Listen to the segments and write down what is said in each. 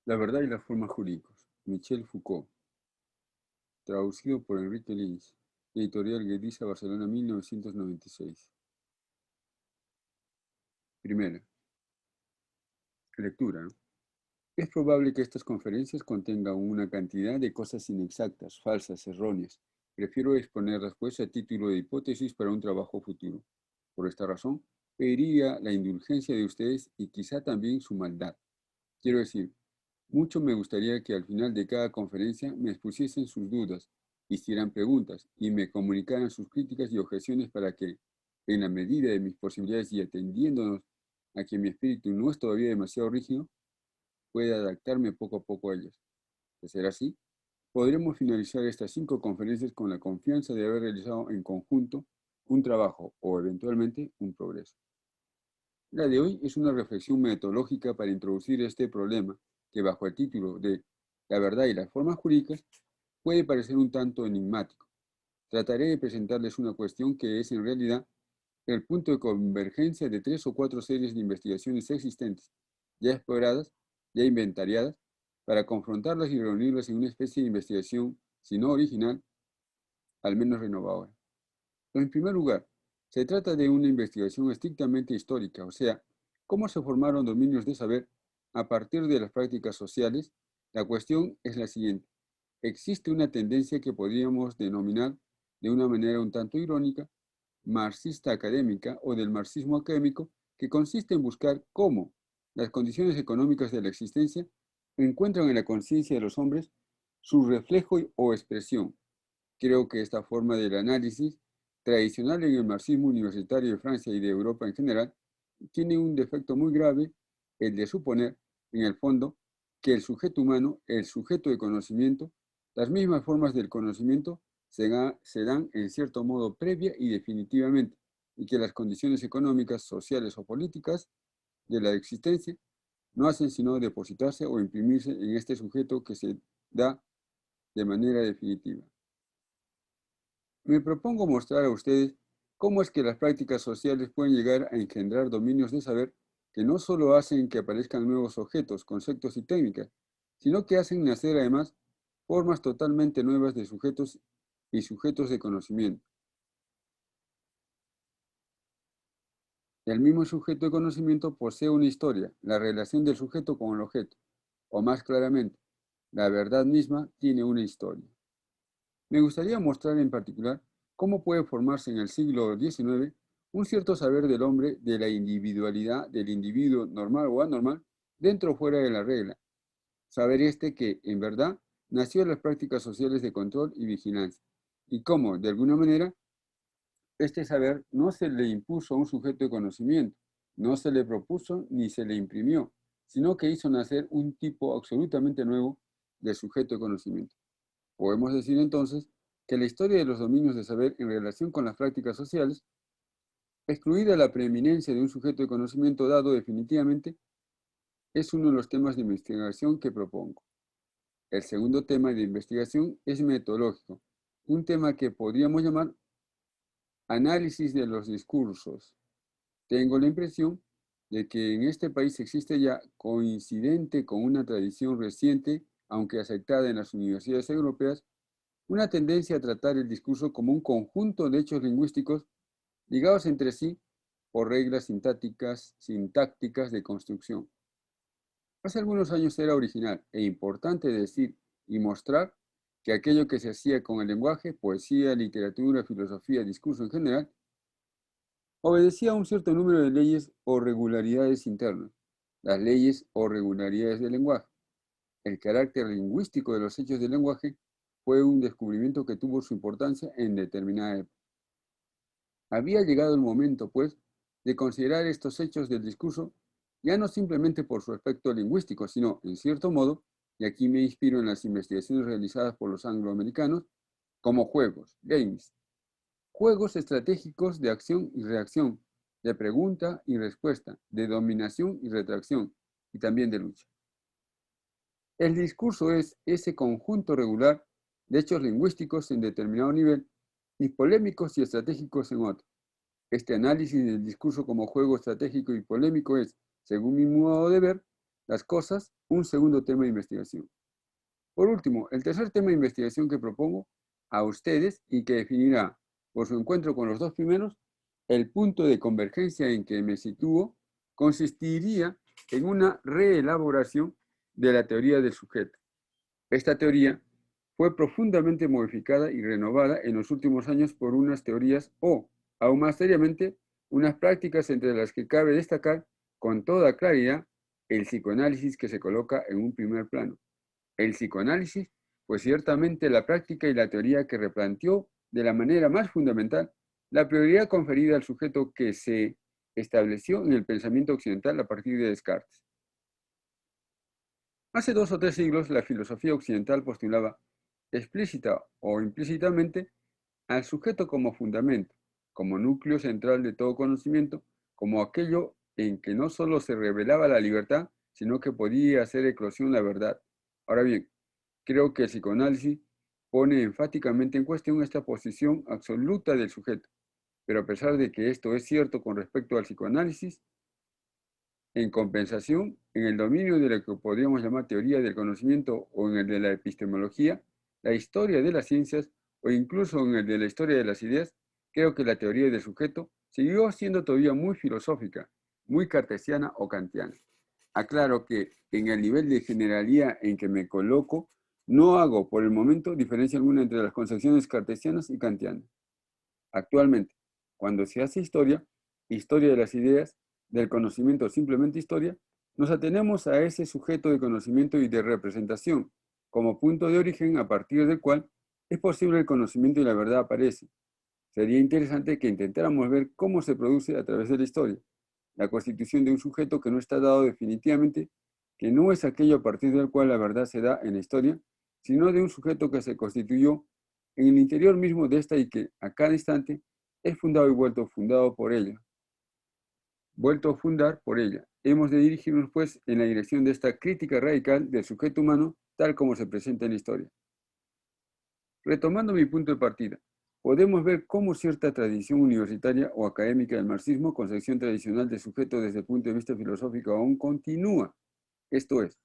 La verdad y las formas jurídicas. Michel Foucault. Traducido por Enrique Lins. Editorial Guedisa, Barcelona, 1996. Primera. Lectura, ¿no? Es probable que estas conferencias contengan una cantidad de cosas inexactas, falsas, erróneas. Prefiero exponerlas pues a título de hipótesis para un trabajo futuro. Por esta razón, pediría la indulgencia de ustedes y quizá también su maldad. Quiero decir, mucho me gustaría que al final de cada conferencia me expusiesen sus dudas, hicieran preguntas y me comunicaran sus críticas y objeciones para que, en la medida de mis posibilidades y atendiéndonos a que mi espíritu no es todavía demasiado rígido, pueda adaptarme poco a poco a ellas. De ser así, podremos finalizar estas 5 conferencias con la confianza de haber realizado en conjunto un trabajo o eventualmente un progreso. La de hoy es una reflexión metodológica para introducir este problema que bajo el título de La verdad y las formas jurídicas puede parecer un tanto enigmático. Trataré de presentarles una cuestión que es en realidad el punto de convergencia de 3 o 4 series de investigaciones existentes, ya exploradas, ya inventariadas, para confrontarlas y reunirlas en una especie de investigación, si no original, al menos renovadora. En primer lugar, se trata de una investigación estrictamente histórica, o sea, cómo se formaron dominios de saber a partir de las prácticas sociales. La cuestión es la siguiente. Existe una tendencia que podríamos denominar de una manera un tanto irónica, marxista académica o del marxismo académico, que consiste en buscar cómo las condiciones económicas de la existencia encuentran en la conciencia de los hombres su reflejo o expresión. Creo que esta forma del análisis, tradicional en el marxismo universitario de Francia y de Europa en general, tiene un defecto muy grave, el de suponer, en el fondo, que el sujeto humano, el sujeto de conocimiento, las mismas formas del conocimiento se dan en cierto modo previa y definitivamente, y que las condiciones económicas, sociales o políticas de la existencia no hacen sino depositarse o imprimirse en este sujeto que se da de manera definitiva. Me propongo mostrar a ustedes cómo es que las prácticas sociales pueden llegar a engendrar dominios de saber que no solo hacen que aparezcan nuevos objetos, conceptos y técnicas, sino que hacen nacer además formas totalmente nuevas de sujetos y sujetos de conocimiento. El mismo sujeto de conocimiento posee una historia, la relación del sujeto con el objeto, o más claramente, la verdad misma tiene una historia. Me gustaría mostrar en particular cómo puede formarse en el siglo XIX un cierto saber del hombre de la individualidad del individuo normal o anormal dentro o fuera de la regla. Saber este que, en verdad, nació de las prácticas sociales de control y vigilancia. Y cómo, de alguna manera, este saber no se le impuso a un sujeto de conocimiento, no se le propuso ni se le imprimió, sino que hizo nacer un tipo absolutamente nuevo de sujeto de conocimiento. Podemos decir entonces que la historia de los dominios de saber en relación con las prácticas sociales, excluida la preeminencia de un sujeto de conocimiento dado definitivamente, es uno de los temas de investigación que propongo. El segundo tema de investigación es metodológico, un tema que podríamos llamar análisis de los discursos. Tengo la impresión de que en este país existe ya, coincidente con una tradición reciente, aunque aceptada en las universidades europeas, una tendencia a tratar el discurso como un conjunto de hechos lingüísticos ligados entre sí por reglas sintácticas de construcción. Hace algunos años era original e importante decir y mostrar que aquello que se hacía con el lenguaje, poesía, literatura, filosofía, discurso en general, obedecía a un cierto número de leyes o regularidades internas, las leyes o regularidades del lenguaje. El carácter lingüístico de los hechos del lenguaje fue un descubrimiento que tuvo su importancia en determinada época. Había llegado el momento, pues, de considerar estos hechos del discurso ya no simplemente por su aspecto lingüístico, sino, en cierto modo, y aquí me inspiro en las investigaciones realizadas por los angloamericanos, como juegos, games, juegos estratégicos de acción y reacción, de pregunta y respuesta, de dominación y retracción, y también de lucha. El discurso es ese conjunto regular de hechos lingüísticos en determinado nivel y polémicos y estratégicos en otro. Este análisis del discurso como juego estratégico y polémico es, según mi modo de ver, las cosas, un segundo tema de investigación. Por último, el tercer tema de investigación que propongo a ustedes y que definirá, por su encuentro con los dos primeros, el punto de convergencia en que me sitúo, consistiría en una reelaboración de la teoría del sujeto. Esta teoría fue profundamente modificada y renovada en los últimos años por unas teorías o, aún más seriamente, unas prácticas entre las que cabe destacar con toda claridad el psicoanálisis que se coloca en un primer plano. El psicoanálisis fue ciertamente la práctica y la teoría que replanteó de la manera más fundamental la prioridad conferida al sujeto que se estableció en el pensamiento occidental a partir de Descartes. Hace 2 o 3 siglos, la filosofía occidental postulaba explícita o implícitamente al sujeto como fundamento, como núcleo central de todo conocimiento, como aquello en que no solo se revelaba la libertad, sino que podía hacer eclosión la verdad. Ahora bien, creo que el psicoanálisis pone enfáticamente en cuestión esta posición absoluta del sujeto, pero a pesar de que esto es cierto con respecto al psicoanálisis, en compensación, en el dominio de lo que podríamos llamar teoría del conocimiento o en el de la epistemología, la historia de las ciencias o incluso en el de la historia de las ideas, creo que la teoría del sujeto siguió siendo todavía muy filosófica, muy cartesiana o kantiana. Aclaro que en el nivel de generalidad en que me coloco, no hago por el momento diferencia alguna entre las concepciones cartesianas y kantianas. Actualmente, cuando se hace historia, historia de las ideas, del conocimiento, simplemente historia, nos atenemos a ese sujeto de conocimiento y de representación, como punto de origen a partir del cual es posible el conocimiento y la verdad aparece. Sería interesante que intentáramos ver cómo se produce a través de la historia, la constitución de un sujeto que no está dado definitivamente, que no es aquello a partir del cual la verdad se da en la historia, sino de un sujeto que se constituyó en el interior mismo de esta y que, a cada instante, es fundado y vuelto fundado por ella. Vuelto a fundar por ella. Hemos de dirigirnos, pues, en la dirección de esta crítica radical del sujeto humano, tal como se presenta en la historia. Retomando mi punto de partida, podemos ver cómo cierta tradición universitaria o académica del marxismo, concepción tradicional del sujeto desde el punto de vista filosófico, aún continúa. Esto es,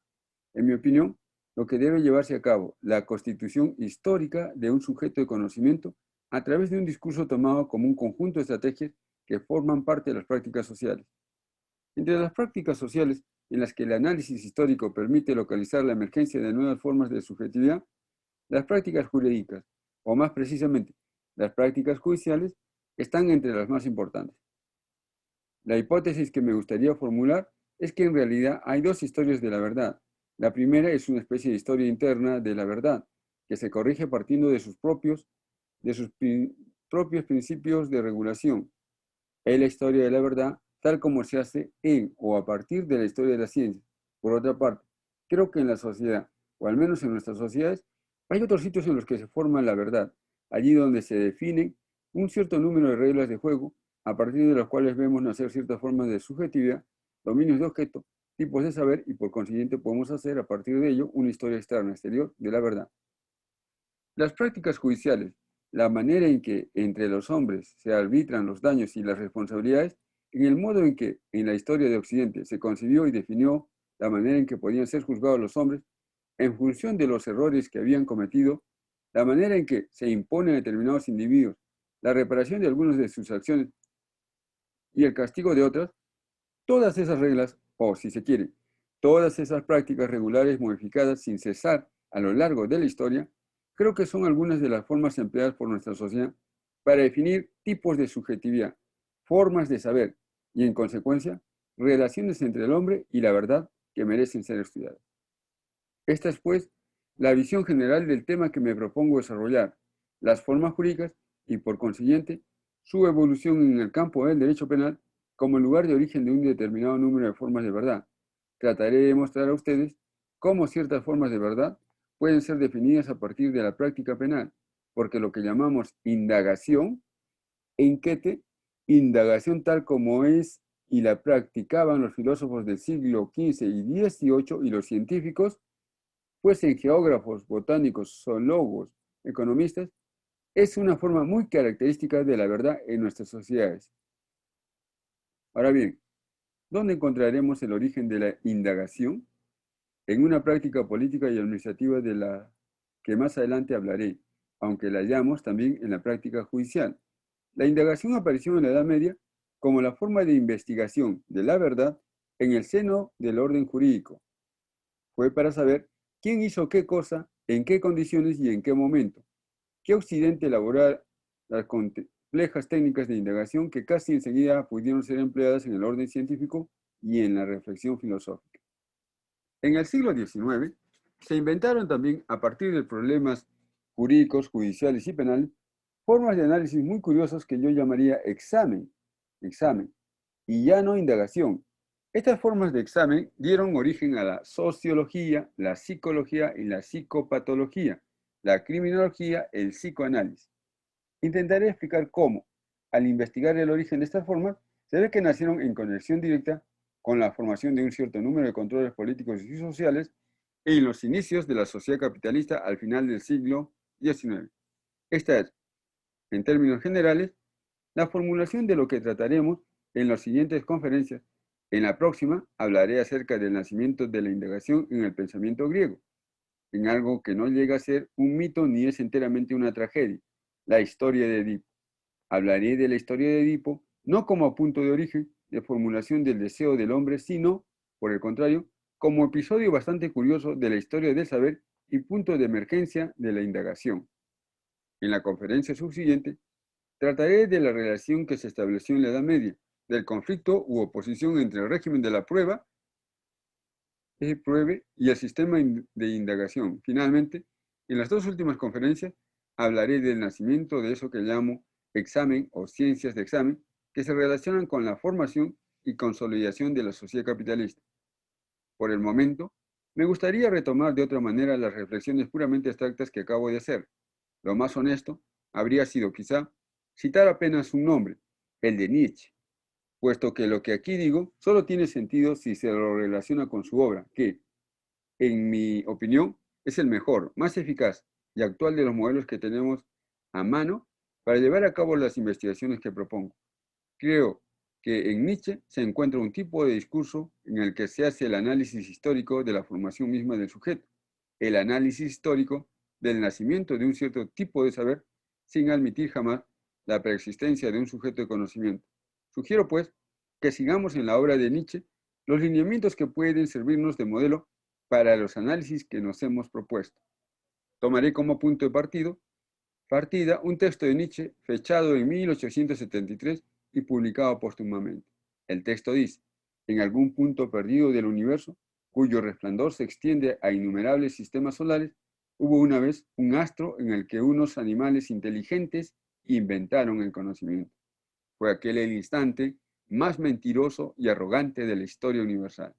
en mi opinión, lo que debe llevarse a cabo, la constitución histórica de un sujeto de conocimiento a través de un discurso tomado como un conjunto de estrategias que forman parte de las prácticas sociales. Entre las prácticas sociales en las que el análisis histórico permite localizar la emergencia de nuevas formas de subjetividad, las prácticas jurídicas, o más precisamente, las prácticas judiciales, están entre las más importantes. La hipótesis que me gustaría formular es que en realidad hay dos historias de la verdad. La primera es una especie de historia interna de la verdad, que se corrige partiendo de sus propios principios de regulación. Es la historia de la verdad tal como se hace en o a partir de la historia de la ciencia. Por otra parte, creo que en la sociedad, o al menos en nuestras sociedades, hay otros sitios en los que se forma la verdad, allí donde se definen un cierto número de reglas de juego, a partir de las cuales vemos nacer ciertas formas de subjetividad, dominios de objeto, tipos de saber y por consiguiente podemos hacer a partir de ello una historia externa, exterior de la verdad. Las prácticas judiciales, la manera en que entre los hombres se arbitran los daños y las responsabilidades, en el modo en que en la historia de Occidente se concibió y definió la manera en que podían ser juzgados los hombres en función de los errores que habían cometido, la manera en que se imponen a determinados individuos la reparación de algunas de sus acciones y el castigo de otras, todas esas reglas, o si se quiere, todas esas prácticas regulares modificadas sin cesar a lo largo de la historia, creo que son algunas de las formas empleadas por nuestra sociedad para definir tipos de subjetividad, formas de saber y, en consecuencia, relaciones entre el hombre y la verdad que merecen ser estudiadas. Esta es, pues, la visión general del tema que me propongo desarrollar, las formas jurídicas y, por consiguiente, su evolución en el campo del derecho penal como el lugar de origen de un determinado número de formas de verdad. Trataré de mostrar a ustedes cómo ciertas formas de verdad pueden ser definidas a partir de la práctica penal, porque lo que llamamos indagación, enquete, indagación tal como es y la practicaban los filósofos del siglo XV y XVIII y los científicos, fuesen geógrafos, botánicos, zoólogos, economistas, es una forma muy característica de la verdad en nuestras sociedades. Ahora bien, ¿dónde encontraremos el origen de la indagación? en una práctica política y administrativa de la que más adelante hablaré, aunque la hallamos también en la práctica judicial. La indagación apareció en la Edad Media como la forma de investigación de la verdad en el seno del orden jurídico. Fue para saber quién hizo qué cosa, en qué condiciones y en qué momento. Que Occidente elaborara las complejas técnicas de indagación que casi enseguida pudieron ser empleadas en el orden científico y en la reflexión filosófica. En el siglo XIX se inventaron también, a partir de problemas jurídicos, judiciales y penales, formas de análisis muy curiosas que yo llamaría examen, y ya no indagación. Estas formas de examen dieron origen a la sociología, la psicología y la psicopatología, la criminología, el psicoanálisis. Intentaré explicar cómo, al investigar el origen de estas formas, se ve que nacieron en conexión directa con la formación de un cierto número de controles políticos y sociales en los inicios de la sociedad capitalista al final del siglo XIX. Esta es, en términos generales, la formulación de lo que trataremos en las siguientes conferencias. En la próxima hablaré acerca del nacimiento de la indagación en el pensamiento griego, en algo que no llega a ser un mito ni es enteramente una tragedia, la historia de Edipo. Hablaré de la historia de Edipo no como punto de origen de formulación del deseo del hombre, sino, por el contrario, como episodio bastante curioso de la historia del saber y punto de emergencia de la indagación. En la conferencia subsiguiente, trataré de la relación que se estableció en la Edad Media, del conflicto u oposición entre el régimen de la prueba y el sistema de indagación. Finalmente, en las dos últimas conferencias, hablaré del nacimiento de eso que llamo examen o ciencias de examen, que se relacionan con la formación y consolidación de la sociedad capitalista. Por el momento, me gustaría retomar de otra manera las reflexiones puramente abstractas que acabo de hacer. Lo más honesto habría sido quizá citar apenas un nombre, el de Nietzsche, puesto que lo que aquí digo solo tiene sentido si se lo relaciona con su obra, que, en mi opinión, es el mejor, más eficaz y actual de los modelos que tenemos a mano para llevar a cabo las investigaciones que propongo. Creo que en Nietzsche se encuentra un tipo de discurso en el que se hace el análisis histórico de la formación misma del sujeto, el análisis histórico del nacimiento de un cierto tipo de saber, sin admitir jamás la preexistencia de un sujeto de conocimiento. Sugiero, pues, que sigamos en la obra de Nietzsche los lineamientos que pueden servirnos de modelo para los análisis que nos hemos propuesto. Tomaré como punto de partida un texto de Nietzsche fechado en 1873 y publicado póstumamente. El texto dice: en algún punto perdido del universo, cuyo resplandor se extiende a innumerables sistemas solares, hubo una vez un astro en el que unos animales inteligentes inventaron el conocimiento. Fue aquel el instante más mentiroso y arrogante de la historia universal.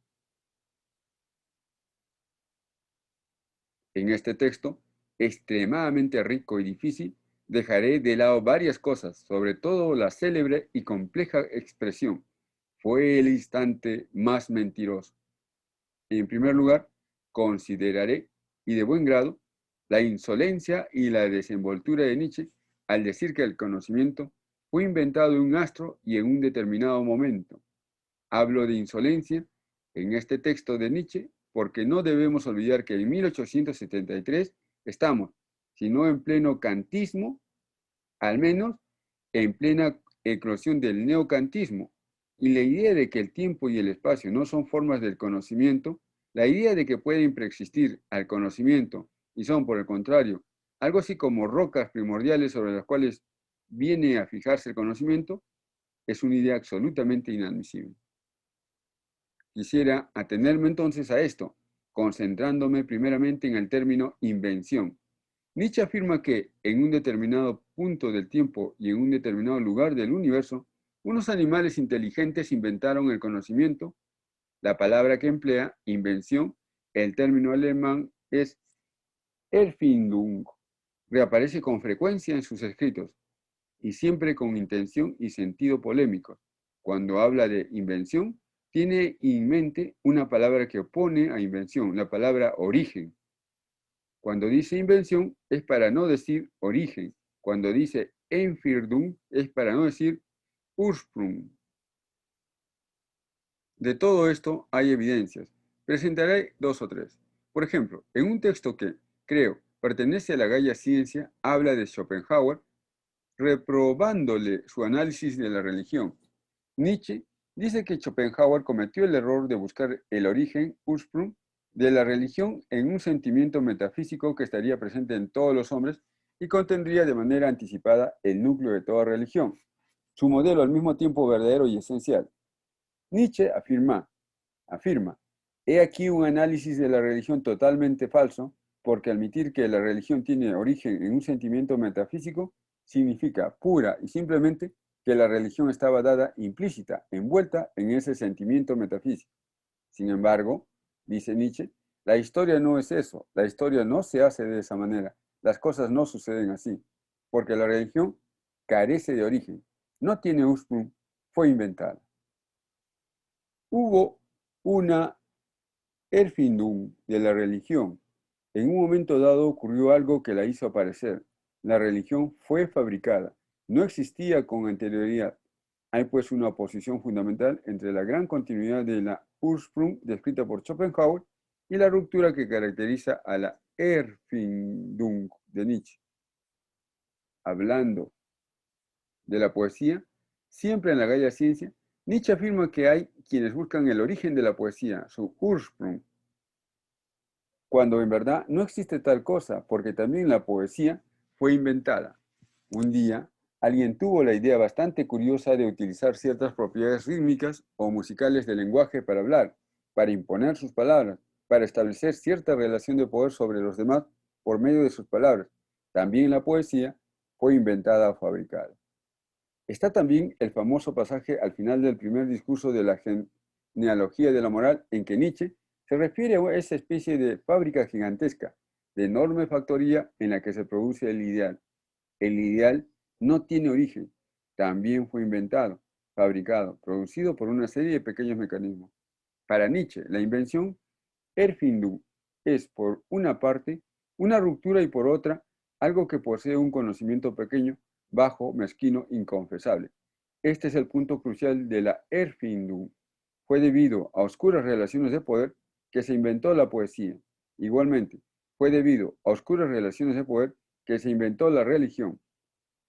En este texto, extremadamente rico y difícil, dejaré de lado varias cosas, sobre todo la célebre y compleja expresión: fue el instante más mentiroso. En primer lugar, consideraré, y de buen grado, la insolencia y la desenvoltura de Nietzsche al decir que el conocimiento fue inventado en un astro y en un determinado momento. Hablo de insolencia en este texto de Nietzsche porque no debemos olvidar que en 1873 estamos, si no en pleno kantismo, al menos en plena eclosión del neocantismo. Y la idea de que el tiempo y el espacio no son formas del conocimiento, la idea de que pueden preexistir al conocimiento y son, por el contrario, algo así como rocas primordiales sobre las cuales viene a fijarse el conocimiento, es una idea absolutamente inadmisible. Quisiera atenerme entonces a esto, concentrándome primeramente en el término invención. Nietzsche afirma que en un determinado punto del tiempo y en un determinado lugar del universo, unos animales inteligentes inventaron el conocimiento. La palabra que emplea, invención, el término alemán es Erfindung. Reaparece con frecuencia en sus escritos y siempre con intención y sentido polémicos. Cuando habla de invención, tiene en mente una palabra que opone a invención, la palabra origen. Cuando dice invención es para no decir origen. Cuando dice Einführung es para no decir Ursprung. De todo esto hay evidencias. Presentaré dos o tres. Por ejemplo, en un texto que, creo, pertenece a la Gaia Ciencia, habla de Schopenhauer, reprobándole su análisis de la religión. Nietzsche dice que Schopenhauer cometió el error de buscar el origen, Ursprung, de la religión en un sentimiento metafísico que estaría presente en todos los hombres y contendría de manera anticipada el núcleo de toda religión, su modelo al mismo tiempo verdadero y esencial. Nietzsche afirma, he aquí un análisis de la religión totalmente falso, porque admitir que la religión tiene origen en un sentimiento metafísico significa pura y simplemente que la religión estaba dada implícita, envuelta en ese sentimiento metafísico. Sin embargo, dice Nietzsche, la historia no es eso, la historia no se hace de esa manera, las cosas no suceden así, porque la religión carece de origen, no tiene ursprung, fue inventada. Hubo una Erfindung de la religión. En un momento dado ocurrió algo que la hizo aparecer. La religión fue fabricada. No existía con anterioridad. Hay pues una oposición fundamental entre la gran continuidad de la Ursprung descrita por Schopenhauer y la ruptura que caracteriza a la Erfindung de Nietzsche. Hablando de la poesía, siempre en la Gaia Ciencia, Nietzsche afirma que hay quienes buscan el origen de la poesía, su Ursprung, cuando en verdad no existe tal cosa, porque también la poesía fue inventada. Un día, alguien tuvo la idea bastante curiosa de utilizar ciertas propiedades rítmicas o musicales del lenguaje para hablar, para imponer sus palabras, para establecer cierta relación de poder sobre los demás por medio de sus palabras. También la poesía fue inventada o fabricada. Está también el famoso pasaje al final del primer discurso de la genealogía de la moral en que Nietzsche se refiere a esa especie de fábrica gigantesca, de enorme factoría en la que se produce el ideal. El ideal no tiene origen, también fue inventado, fabricado, producido por una serie de pequeños mecanismos. Para Nietzsche, la invención, Erfindung, es por una parte una ruptura y por otra algo que posee un conocimiento pequeño, bajo, mezquino, inconfesable. Este es el punto crucial de la Erfindung. Fue debido a oscuras relaciones de poder que se inventó la poesía. Igualmente, fue debido a oscuras relaciones de poder que se inventó la religión.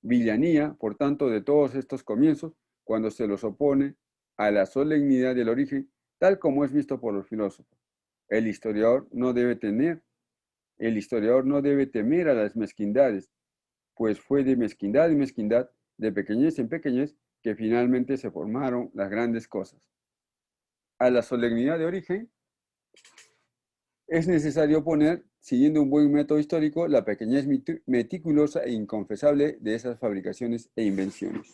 Villanía, por tanto, de todos estos comienzos, cuando se los opone a la solemnidad del origen, tal como es visto por los filósofos. El historiador no debe temer a las mezquindades, pues fue de mezquindad en mezquindad, de pequeñez en pequeñez, que finalmente se formaron las grandes cosas. A la solemnidad de origen es necesario poner, siguiendo un buen método histórico, la pequeñez meticulosa e inconfesable de esas fabricaciones e invenciones.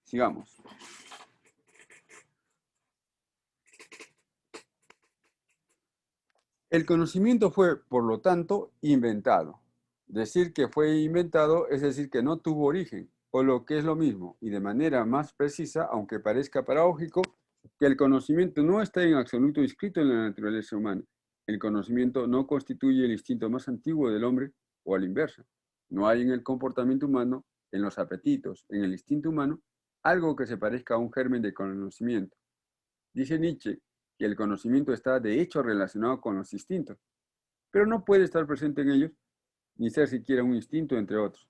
Sigamos. El conocimiento fue, por lo tanto, inventado. Decir que fue inventado es decir que no tuvo origen, o lo que es lo mismo, y de manera más precisa, aunque parezca paradójico, que el conocimiento no está en absoluto inscrito en la naturaleza humana. El conocimiento no constituye el instinto más antiguo del hombre, o a la inversa. No hay en el comportamiento humano, en los apetitos, en el instinto humano, algo que se parezca a un germen de conocimiento. Dice Nietzsche que el conocimiento está de hecho relacionado con los instintos, pero no puede estar presente en ellos ni ser siquiera un instinto entre otros.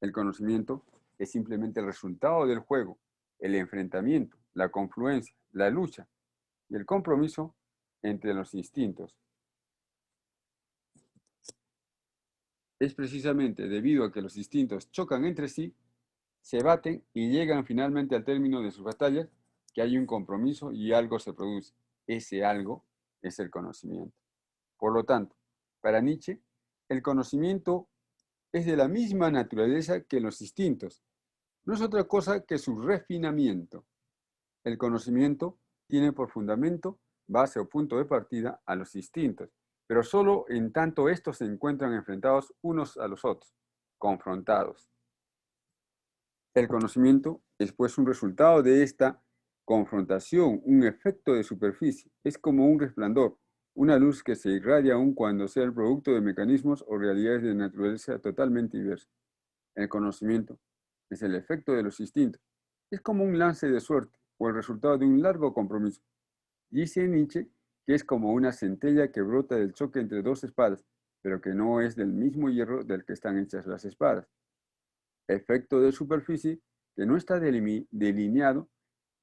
El conocimiento es simplemente el resultado del juego, el enfrentamiento, la confluencia, la lucha y el compromiso entre los instintos. Es precisamente debido a que los instintos chocan entre sí, se baten y llegan finalmente al término de sus batallas, que hay un compromiso y algo se produce. Ese algo es el conocimiento. Por lo tanto, para Nietzsche, el conocimiento es de la misma naturaleza que los instintos. No es otra cosa que su refinamiento. El conocimiento tiene por fundamento, base o punto de partida a los instintos, pero solo en tanto estos se encuentran enfrentados unos a los otros, confrontados. El conocimiento es pues un resultado de esta confrontación, un efecto de superficie. Es como un resplandor, una luz que se irradia aun cuando sea el producto de mecanismos o realidades de naturaleza totalmente diversa. El conocimiento es el efecto de los instintos. Es como un lance de suerte o el resultado de un largo compromiso. Dice Nietzsche que es como una centella que brota del choque entre dos espadas, pero que no es del mismo hierro del que están hechas las espadas. Efecto de superficie que no está delineado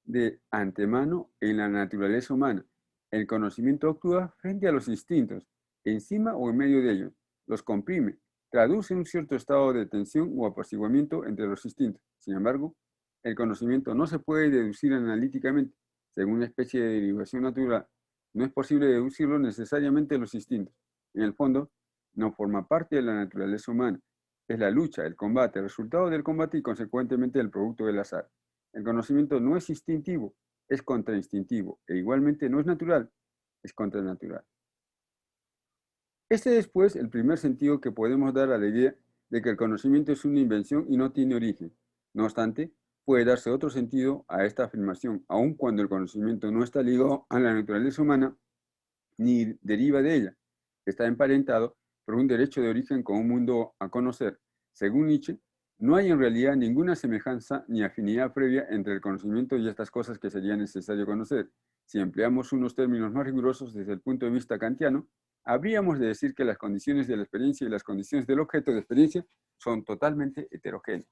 de antemano en la naturaleza humana. El conocimiento actúa frente a los instintos, encima o en medio de ellos, los comprime, traduce un cierto estado de tensión o apaciguamiento entre los instintos. Sin embargo, el conocimiento no se puede deducir analíticamente, según una especie de derivación natural. No es posible deducirlo necesariamente de los instintos. En el fondo, no forma parte de la naturaleza humana. Es la lucha, el combate, el resultado del combate y consecuentemente el producto del azar. El conocimiento no es instintivo, es contrainstintivo, e igualmente no es natural, es contranatural. Este es, pues, el primer sentido que podemos dar a la idea de que el conocimiento es una invención y no tiene origen. No obstante, puede darse otro sentido a esta afirmación, aun cuando el conocimiento no está ligado a la naturaleza humana ni deriva de ella. Está emparentado por un derecho de origen con un mundo a conocer. Según Nietzsche, no hay en realidad ninguna semejanza ni afinidad previa entre el conocimiento y estas cosas que sería necesario conocer. Si empleamos unos términos más rigurosos desde el punto de vista kantiano, habríamos de decir que las condiciones de la experiencia y las condiciones del objeto de experiencia son totalmente heterogéneas.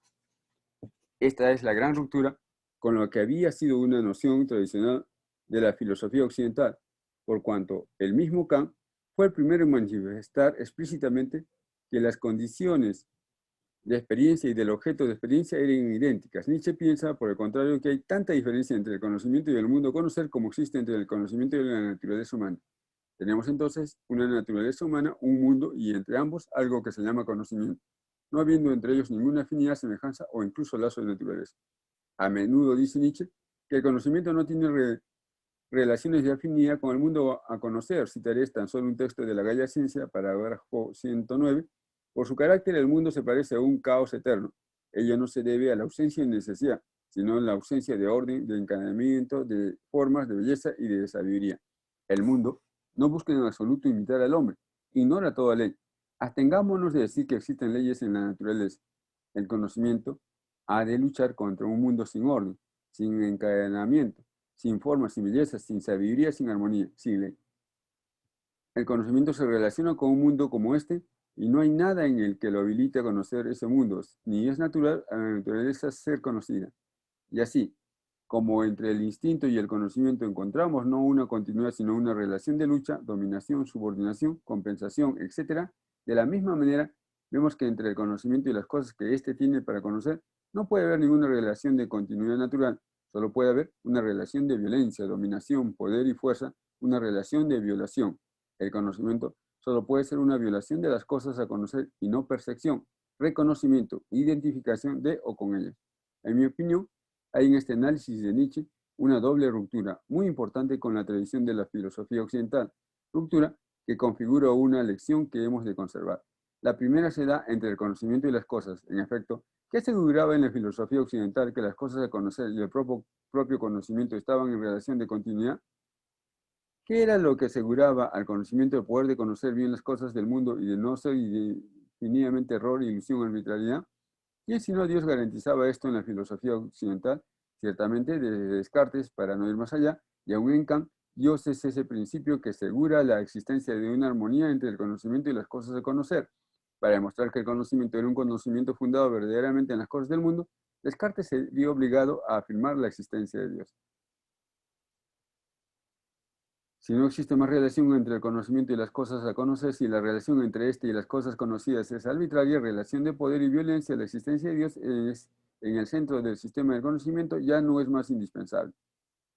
Esta es la gran ruptura con lo que había sido una noción tradicional de la filosofía occidental, por cuanto el mismo Kant fue el primero en manifestar explícitamente que las condiciones de experiencia y del objeto de experiencia eran idénticas. Nietzsche piensa, por el contrario, que hay tanta diferencia entre el conocimiento y el mundo a conocer como existe entre el conocimiento y la naturaleza humana. Tenemos entonces una naturaleza humana, un mundo y entre ambos algo que se llama conocimiento, no habiendo entre ellos ninguna afinidad, semejanza o incluso lazo de naturaleza. A menudo dice Nietzsche que el conocimiento no tiene relaciones de afinidad con el mundo a conocer. Citaré tan solo un texto de la Gaia Ciencia, parágrafo 109. Por su carácter, el mundo se parece a un caos eterno. Ello no se debe a la ausencia de necesidad, sino a la ausencia de orden, de encadenamiento, de formas, de belleza y de sabiduría. El mundo no busca en absoluto imitar al hombre, ignora toda ley. Abstengámonos de decir que existen leyes en la naturaleza. El conocimiento ha de luchar contra un mundo sin orden, sin encadenamiento, sin forma, sin belleza, sin sabiduría, sin armonía, sin ley. El conocimiento se relaciona con un mundo como este y no hay nada en el que lo habilite a conocer ese mundo, ni es natural a la naturaleza ser conocida. Y así, como entre el instinto y el conocimiento encontramos no una continuidad, sino una relación de lucha, dominación, subordinación, compensación, etc., de la misma manera, vemos que entre el conocimiento y las cosas que éste tiene para conocer, no puede haber ninguna relación de continuidad natural, solo puede haber una relación de violencia, dominación, poder y fuerza, una relación de violación. El conocimiento solo puede ser una violación de las cosas a conocer y no percepción, reconocimiento, identificación de o con ellas. En mi opinión, hay en este análisis de Nietzsche una doble ruptura muy importante con la tradición de la filosofía occidental, ruptura que configura una lección que hemos de conservar. La primera se da entre el conocimiento y las cosas. En efecto, ¿qué aseguraba en la filosofía occidental que las cosas a conocer y el propio conocimiento estaban en relación de continuidad? ¿Qué era lo que aseguraba al conocimiento el poder de conocer bien las cosas del mundo y de no ser indefinidamente error, ilusión, arbitrariedad? ¿Quién sino Dios garantizaba esto en la filosofía occidental? Ciertamente desde Descartes, para no ir más allá, y aún en Kant, Dios es ese principio que asegura la existencia de una armonía entre el conocimiento y las cosas a conocer. Para demostrar que el conocimiento era un conocimiento fundado verdaderamente en las cosas del mundo, Descartes se vio obligado a afirmar la existencia de Dios. Si no existe más relación entre el conocimiento y las cosas a conocer, si la relación entre éste y las cosas conocidas es arbitraria, relación de poder y violencia, la existencia de Dios es en el centro del sistema del conocimiento ya no es más indispensable.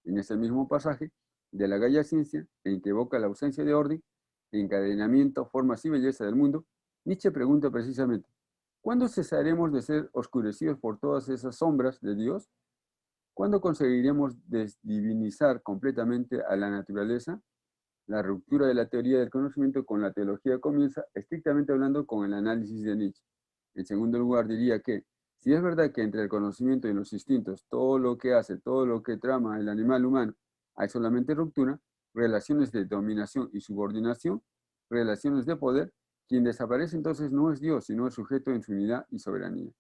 En ese mismo pasaje de la Gaia Ciencia, en que evoca la ausencia de orden, encadenamiento, formas y belleza del mundo, Nietzsche pregunta precisamente, ¿cuándo cesaremos de ser oscurecidos por todas esas sombras de Dios? ¿Cuándo conseguiremos desdivinizar completamente a la naturaleza? La ruptura de la teoría del conocimiento con la teología comienza, estrictamente hablando, con el análisis de Nietzsche. En segundo lugar, diría que, si es verdad que entre el conocimiento y los instintos, todo lo que hace, todo lo que trama el animal humano, hay solamente ruptura, relaciones de dominación y subordinación, relaciones de poder, quien desaparece entonces no es Dios, sino el sujeto en su unidad y soberanía.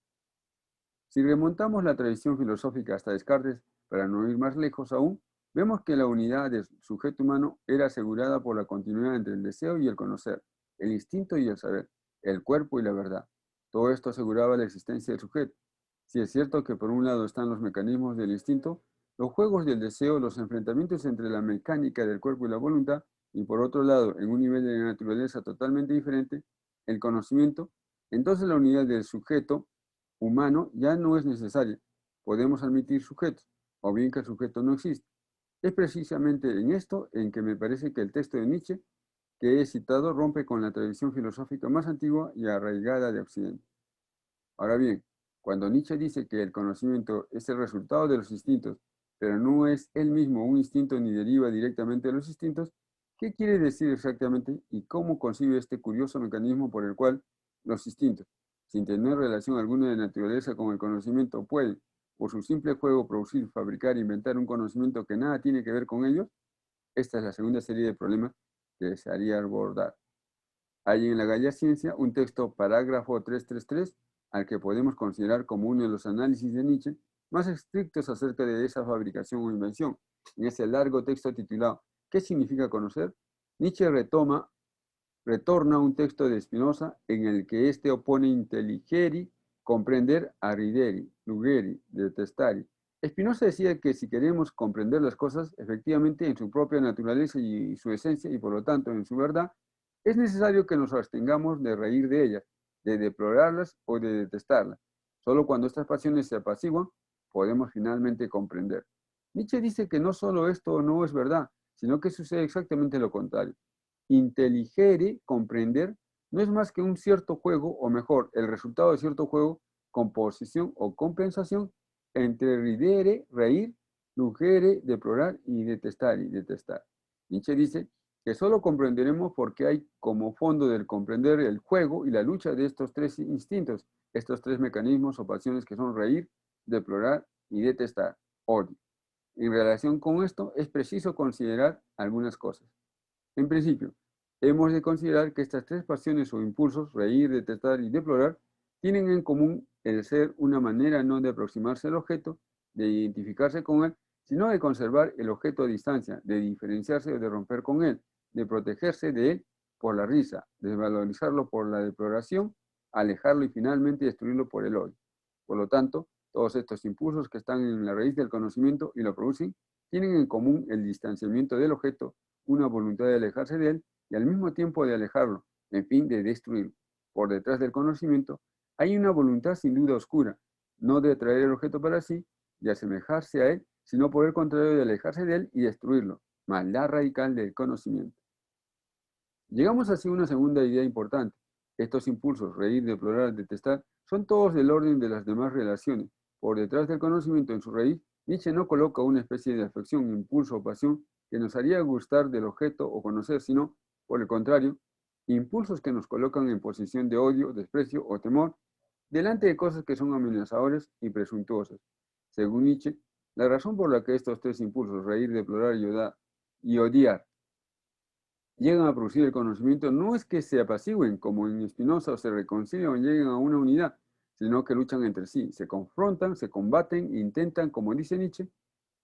Si remontamos la tradición filosófica hasta Descartes, para no ir más lejos aún, vemos que la unidad del sujeto humano era asegurada por la continuidad entre el deseo y el conocer, el instinto y el saber, el cuerpo y la verdad. Todo esto aseguraba la existencia del sujeto. Si es cierto que por un lado están los mecanismos del instinto, los juegos del deseo, los enfrentamientos entre la mecánica del cuerpo y la voluntad, y por otro lado, en un nivel de naturaleza totalmente diferente, el conocimiento, entonces la unidad del sujeto humano ya no es necesaria. Podemos admitir sujetos, o bien que el sujeto no existe. Es precisamente en esto en que me parece que el texto de Nietzsche que he citado rompe con la tradición filosófica más antigua y arraigada de Occidente. Ahora bien, cuando Nietzsche dice que el conocimiento es el resultado de los instintos, pero no es él mismo un instinto ni deriva directamente de los instintos, ¿qué quiere decir exactamente y cómo concibe este curioso mecanismo por el cual los instintos, sin tener relación alguna de naturaleza con el conocimiento, pueden, por su simple juego, producir, fabricar, inventar un conocimiento que nada tiene que ver con ellos? Esta es la segunda serie de problemas que desearía abordar. Hay en la Gaia Ciencia un texto parágrafo 333 al que podemos considerar como uno de los análisis de Nietzsche más estrictos acerca de esa fabricación o invención. En ese largo texto titulado ¿Qué significa conocer?, Nietzsche retorna a un texto de Spinoza en el que éste opone intelligere, comprender, a ridere, lugere, detestare. Spinoza decía que si queremos comprender las cosas efectivamente en su propia naturaleza y su esencia, y por lo tanto en su verdad, es necesario que nos abstengamos de reír de ellas, de deplorarlas o de detestarlas. Solo cuando estas pasiones se apaciguan, podemos finalmente comprender. Nietzsche dice que no solo esto no es verdad, sino que sucede exactamente lo contrario. Intelligere, comprender, no es más que un cierto juego, o mejor, el resultado de cierto juego, composición o compensación entre ridere, reír, lugere, deplorar y detestar y detestar. Nietzsche dice que solo comprenderemos porque hay como fondo del comprender el juego y la lucha de estos tres instintos, estos tres mecanismos o pasiones que son reír, deplorar y detestar, odio. En relación con esto, es preciso considerar algunas cosas. En principio, hemos de considerar que estas tres pasiones o impulsos, reír, detestar y deplorar, tienen en común el ser una manera no de aproximarse al objeto, de identificarse con él, sino de conservar el objeto a distancia, de diferenciarse o de romper con él, de protegerse de él por la risa, de valorizarlo por la deploración, alejarlo y finalmente destruirlo por el odio. Por lo tanto, todos estos impulsos que están en la raíz del conocimiento y lo producen, tienen en común el distanciamiento del objeto, una voluntad de alejarse de él y al mismo tiempo de alejarlo, en fin, de destruirlo. Por detrás del conocimiento hay una voluntad sin duda oscura, no de atraer el objeto para sí, de asemejarse a él, sino por el contrario de alejarse de él y destruirlo, maldad radical del conocimiento. Llegamos así a una segunda idea importante. Estos impulsos, reír, deplorar, detestar, son todos del orden de las demás relaciones. Por detrás del conocimiento en su raíz, Nietzsche no coloca una especie de afección, impulso o pasión que nos haría gustar del objeto o conocer, sino, por el contrario, impulsos que nos colocan en posición de odio, desprecio o temor delante de cosas que son amenazadoras y presuntuosas. Según Nietzsche, la razón por la que estos tres impulsos, reír, deplorar y odiar, llegan a producir el conocimiento no es que se apacigüen como en Spinoza o se reconcilien o lleguen a una unidad, sino que luchan entre sí, se confrontan, se combaten e intentan, como dice Nietzsche,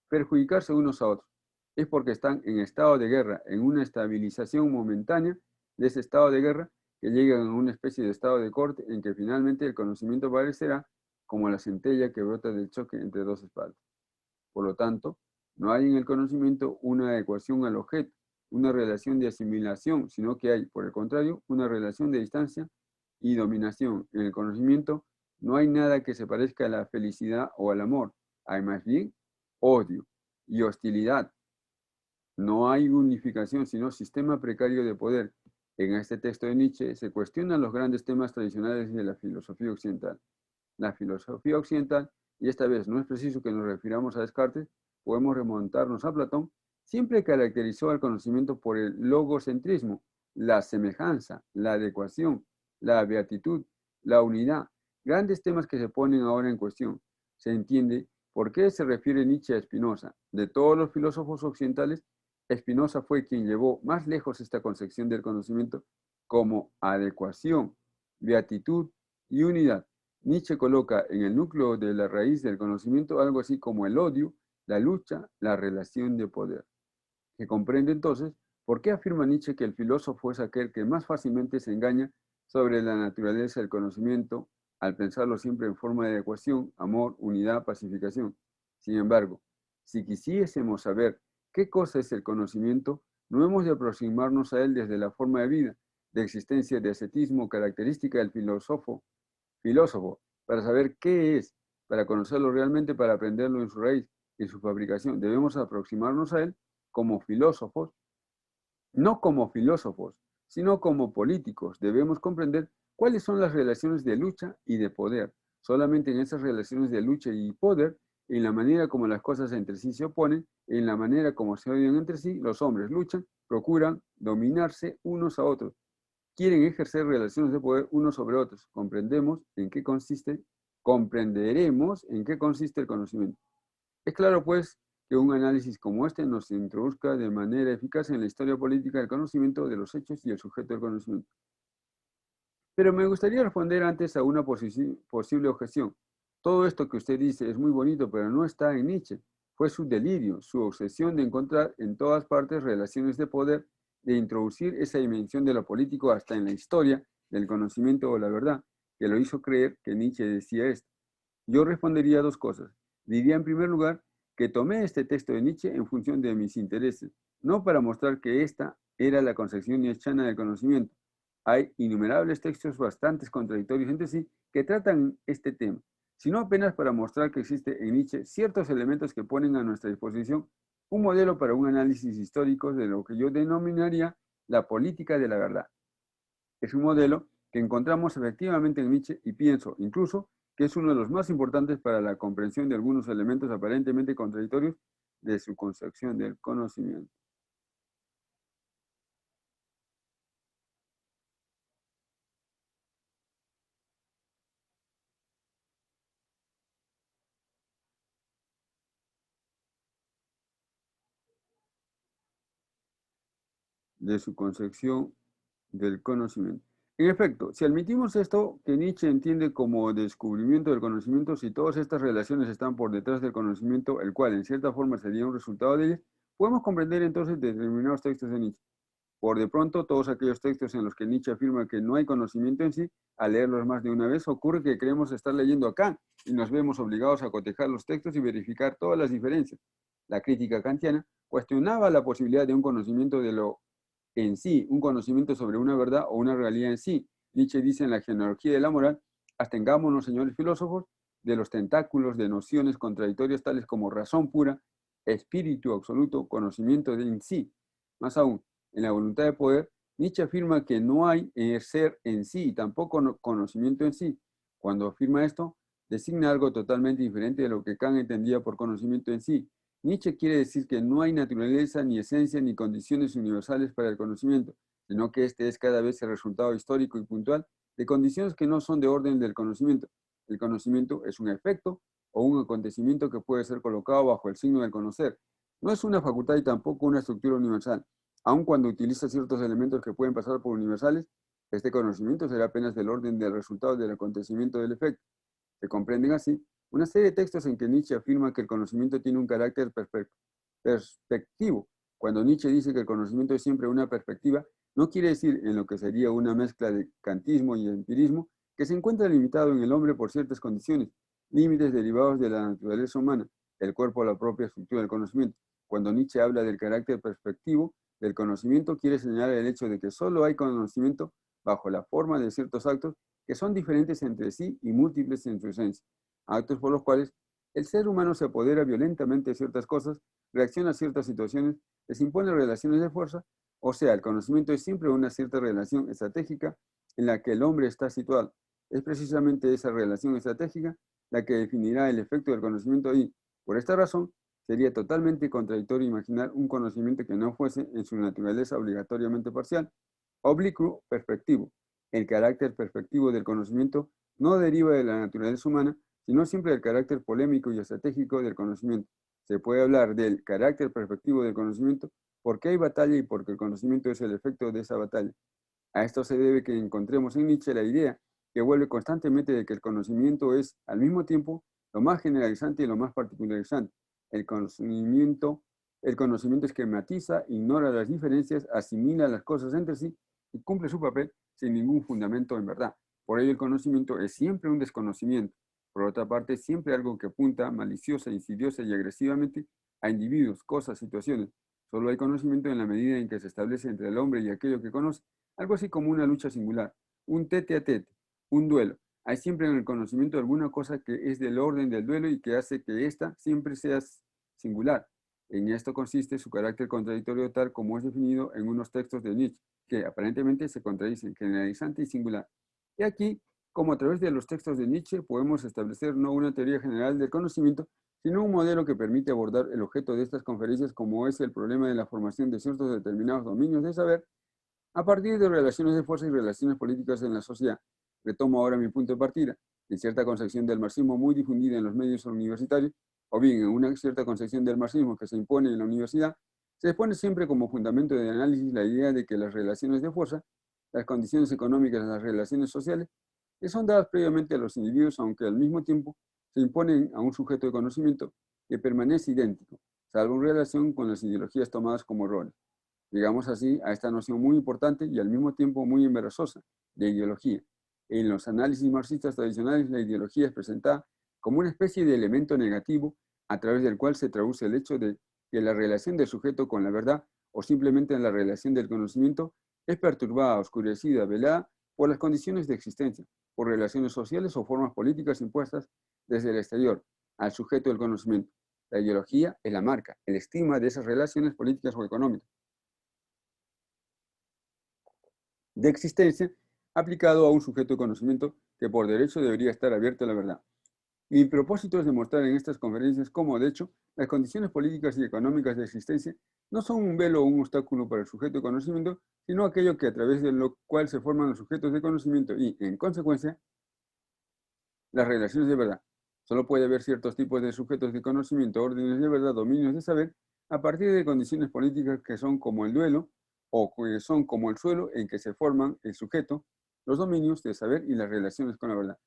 perjudicarse unos a otros. Es porque están en estado de guerra, en una estabilización momentánea de ese estado de guerra, que llegan a una especie de estado de corte en que finalmente el conocimiento parecerá como la centella que brota del choque entre dos espadas. Por lo tanto, no hay en el conocimiento una adecuación al objeto, una relación de asimilación, sino que hay, por el contrario, una relación de distancia y dominación. En el conocimiento no hay nada que se parezca a la felicidad o al amor. Hay más bien odio y hostilidad. No hay unificación, sino sistema precario de poder. En este texto de Nietzsche se cuestionan los grandes temas tradicionales de la filosofía occidental. La filosofía occidental, y esta vez no es preciso que nos refiramos a Descartes, podemos remontarnos a Platón, siempre caracterizó al conocimiento por el logocentrismo, la semejanza, la adecuación, la beatitud, la unidad, grandes temas que se ponen ahora en cuestión. Se entiende por qué se refiere Nietzsche a Spinoza. De todos los filósofos occidentales, Spinoza fue quien llevó más lejos esta concepción del conocimiento como adecuación, beatitud y unidad. Nietzsche coloca en el núcleo de la raíz del conocimiento algo así como el odio, la lucha, la relación de poder, que comprende entonces por qué afirma Nietzsche que el filósofo es aquel que más fácilmente se engaña sobre la naturaleza del conocimiento al pensarlo siempre en forma de ecuación, amor, unidad, pacificación. Sin embargo, si quisiésemos saber qué cosa es el conocimiento, no hemos de aproximarnos a él desde la forma de vida, de existencia, de ascetismo, característica del filósofo, para saber qué es, para conocerlo realmente, para aprenderlo en su raíz, en su fabricación. Debemos aproximarnos a él como filósofos, no como filósofos, sino como políticos. Debemos comprender cuáles son las relaciones de lucha y de poder. Solamente en esas relaciones de lucha y poder, en la manera como las cosas entre sí se oponen, en la manera como se odian entre sí, los hombres luchan, procuran dominarse unos a otros, quieren ejercer relaciones de poder unos sobre otros. Comprenderemos en qué consiste el conocimiento. Es claro, pues, que un análisis como este nos introduzca de manera eficaz en la historia política del conocimiento, de los hechos y el sujeto del conocimiento. Pero me gustaría responder antes a una posible objeción. Todo esto que usted dice es muy bonito, pero no está en Nietzsche. Fue su delirio, su obsesión de encontrar en todas partes relaciones de poder, de introducir esa dimensión de lo político hasta en la historia del conocimiento o la verdad, que lo hizo creer que Nietzsche decía esto. Yo respondería dos cosas. Diría en primer lugar que tomé este texto de Nietzsche en función de mis intereses, no para mostrar que esta era la concepción nietzscheana del conocimiento. Hay innumerables textos bastante contradictorios entre sí que tratan este tema, sino apenas para mostrar que existe en Nietzsche ciertos elementos que ponen a nuestra disposición un modelo para un análisis histórico de lo que yo denominaría la política de la verdad. Es un modelo que encontramos efectivamente en Nietzsche y pienso incluso que es uno de los más importantes para la comprensión de algunos elementos aparentemente contradictorios de su concepción del conocimiento. De su concepción del conocimiento. En efecto, si admitimos esto que Nietzsche entiende como descubrimiento del conocimiento, si todas estas relaciones están por detrás del conocimiento, el cual en cierta forma sería un resultado de ellas, podemos comprender entonces determinados textos de Nietzsche. Por de pronto, todos aquellos textos en los que Nietzsche afirma que no hay conocimiento en sí, al leerlos más de una vez, ocurre que creemos estar leyendo a Kant y nos vemos obligados a cotejar los textos y verificar todas las diferencias. La crítica kantiana cuestionaba la posibilidad de un conocimiento de lo en sí, un conocimiento sobre una verdad o una realidad en sí. Nietzsche dice en la genealogía de la moral, abstengámonos, señores filósofos, de los tentáculos de nociones contradictorias tales como razón pura, espíritu absoluto, conocimiento de en sí. Más aún, en la voluntad de poder, Nietzsche afirma que no hay ser en sí y tampoco conocimiento en sí. Cuando afirma esto, designa algo totalmente diferente de lo que Kant entendía por conocimiento en sí. Nietzsche quiere decir que no hay naturaleza, ni esencia, ni condiciones universales para el conocimiento, sino que este es cada vez el resultado histórico y puntual de condiciones que no son de orden del conocimiento. El conocimiento es un efecto o un acontecimiento que puede ser colocado bajo el signo del conocer. No es una facultad y tampoco una estructura universal. Aun cuando utiliza ciertos elementos que pueden pasar por universales, este conocimiento será apenas del orden del resultado del acontecimiento del efecto. Se comprenden así una serie de textos en que Nietzsche afirma que el conocimiento tiene un carácter perspectivo. Cuando Nietzsche dice que el conocimiento es siempre una perspectiva, no quiere decir en lo que sería una mezcla de kantismo y empirismo que se encuentra limitado en el hombre por ciertas condiciones, límites derivados de la naturaleza humana, el cuerpo, la propia estructura del conocimiento. Cuando Nietzsche habla del carácter perspectivo del conocimiento, quiere señalar el hecho de que solo hay conocimiento bajo la forma de ciertos actos que son diferentes entre sí y múltiples en su esencia, actos por los cuales el ser humano se apodera violentamente de ciertas cosas, reacciona a ciertas situaciones, les impone relaciones de fuerza, o sea, el conocimiento es siempre una cierta relación estratégica en la que el hombre está situado. Es precisamente esa relación estratégica la que definirá el efecto del conocimiento y, por esta razón, sería totalmente contradictorio imaginar un conocimiento que no fuese en su naturaleza obligatoriamente parcial, oblicuo, perspectivo. El carácter perspectivo del conocimiento no deriva de la naturaleza humana, sino siempre del carácter polémico y estratégico del conocimiento. Se puede hablar del carácter perspectivo del conocimiento porque hay batalla y porque el conocimiento es el efecto de esa batalla. A esto se debe que encontremos en Nietzsche la idea que vuelve constantemente de que el conocimiento es al mismo tiempo lo más generalizante y lo más particularizante. El conocimiento, el conocimiento esquematiza, ignora las diferencias, asimila las cosas entre sí y cumple su papel sin ningún fundamento en verdad. Por ello el conocimiento es siempre un desconocimiento. Por otra parte, siempre algo que apunta maliciosa, insidiosa y agresivamente a individuos, cosas, situaciones. Solo hay conocimiento en la medida en que se establece entre el hombre y aquello que conoce, algo así como una lucha singular, un tete a tete, un duelo. Hay siempre en el conocimiento alguna cosa que es del orden del duelo y que hace que ésta siempre sea singular. En esto consiste su carácter contradictorio tal como es definido en unos textos de Nietzsche, que aparentemente se contradicen, generalizante y singular. Y aquí, como a través de los textos de Nietzsche, podemos establecer no una teoría general del conocimiento, sino un modelo que permite abordar el objeto de estas conferencias como es el problema de la formación de ciertos determinados dominios de saber a partir de relaciones de fuerza y relaciones políticas en la sociedad. Retomo ahora mi punto de partida. En cierta concepción del marxismo muy difundida en los medios universitarios, o bien en una cierta concepción del marxismo que se impone en la universidad, se expone siempre como fundamento de análisis la idea de que las relaciones de fuerza, las condiciones económicas, las relaciones sociales, que son dadas previamente a los individuos, aunque al mismo tiempo se imponen a un sujeto de conocimiento que permanece idéntico, salvo en relación con las ideologías tomadas como roles. Digamos así, a esta noción muy importante y al mismo tiempo muy embarazosa de ideología. En los análisis marxistas tradicionales, la ideología es presentada como una especie de elemento negativo a través del cual se traduce el hecho de que la relación del sujeto con la verdad o simplemente la relación del conocimiento es perturbada, oscurecida, velada por las condiciones de existencia, por relaciones sociales o formas políticas impuestas desde el exterior al sujeto del conocimiento. La ideología es la marca, el estigma de esas relaciones políticas o económicas de existencia aplicado a un sujeto de conocimiento que por derecho debería estar abierto a la verdad. Mi propósito es demostrar en estas conferencias cómo, de hecho, las condiciones políticas y económicas de existencia no son un velo o un obstáculo para el sujeto de conocimiento, sino aquello que a través de lo cual se forman los sujetos de conocimiento y, en consecuencia, las relaciones de verdad. Solo puede haber ciertos tipos de sujetos de conocimiento, órdenes de verdad, dominios de saber, a partir de condiciones políticas que son como el duelo o que son como el suelo en que se forman el sujeto, los dominios de saber y las relaciones con la verdad.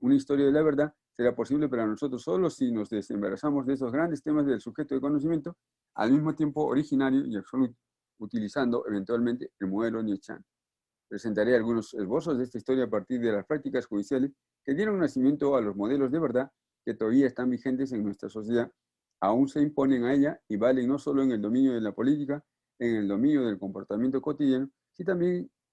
Una historia de la verdad será posible para nosotros solo si nos desembarazamos de esos grandes temas del sujeto de conocimiento, al mismo tiempo originario y absoluto, utilizando eventualmente el modelo Nietzscheano. Presentaré algunos esbozos de esta historia a partir de las prácticas judiciales que dieron nacimiento a los modelos de verdad que todavía están vigentes en nuestra sociedad, aún se imponen a ella y valen no solo en el dominio de la política, en el dominio del comportamiento cotidiano,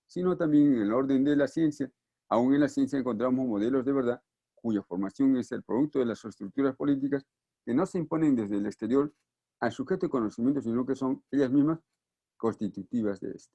sino también en el orden de la ciencia. Aún en la ciencia encontramos modelos de verdad cuya formación es el producto de las estructuras políticas que no se imponen desde el exterior al sujeto de conocimiento, sino que son ellas mismas constitutivas de este.